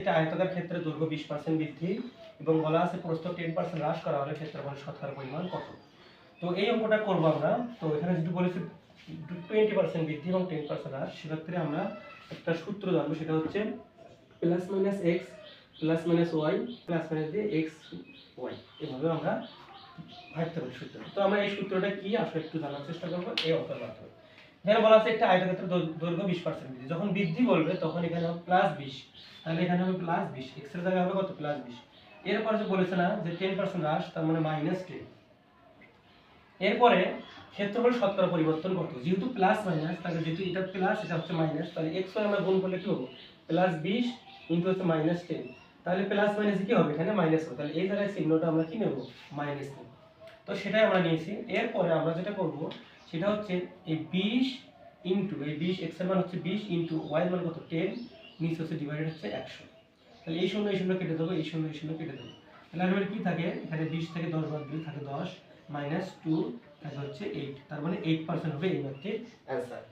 এটা আয়তাকার ক্ষেত্রে দৈর্ঘ্য 20% বৃদ্ধি এবং বলা আছে প্রস্থ 10% হ্রাস করা হলে ক্ষেত্রফলের শতকরা পরিমাণ কত। তো এই অঙ্কটা করব আমরা। তো এখানে যেটা বলেছে 20% বৃদ্ধি এবং 10% হ্রাস, সেক্ষেত্রে আমরা একটা সূত্র জানবো, সেটা হচ্ছে plus minus x plus minus y plus minus দিয়ে এক্স ওয়াই, এভাবে আমরা ভাবতে পারি সূত্র। তো আমরা এই সূত্রটা কি আসলে একটু জানার চেষ্টা করবো এই অঙ্কের মাধ্যমে। এখানে বলা আছে একটা আয়তক্ষেত্রের দৈর্ঘ্য 20% বৃদ্ধি, যখন বৃদ্ধি বলবে তখন এখানে হবে প্লাস 20, তাহলে এখানে হবে প্লাস 20, এক্স এর জায়গায় হবে কত প্লাস 20। এরপরে যে বলেছে না যে 10% হ্রাস, তার মানে মাইনাস 10। এরপরে ক্ষেত্রফল শতকরা পরিবর্তন কত, যেহেতু প্লাস মাইনাস, তাহলে যেহেতু এটা প্লাস এটা হচ্ছে মাইনাস, তাহলে এক্স ওয়াই আমরা গুণ করলে কি হবে প্লাস 20 ইনটু হচ্ছে মাইনাস 10, তাহলে প্লাস মাইনাস কি হবে এখানে মাইনাস হবে, তাহলে এই জায়গায় চিহ্নটা আমরা কি নেব মাইনাস নেব। তো সেটাই আমরা নিয়েছি। এরপরে আমরা যেটা করব সেটা হচ্ছে এই 20 ইনটু এই 20, এক্স এর মান হচ্ছে 20 ইনটু ওয়াই এর মান কত 10, নিচে হচ্ছে ডিভাইডেড হচ্ছে 100। তাহলে এই শূন্য কেটে দেবো, এই শূন্য কেটে দেবো, তাহলে আমার কি থাকে এখানে 20 থেকে 10 বাদ দিলে থাকে 10 মাইনাস 2 থাকে হচ্ছে 8, তার মানে 8% হবে এই ম্যাথটির অ্যান্সার।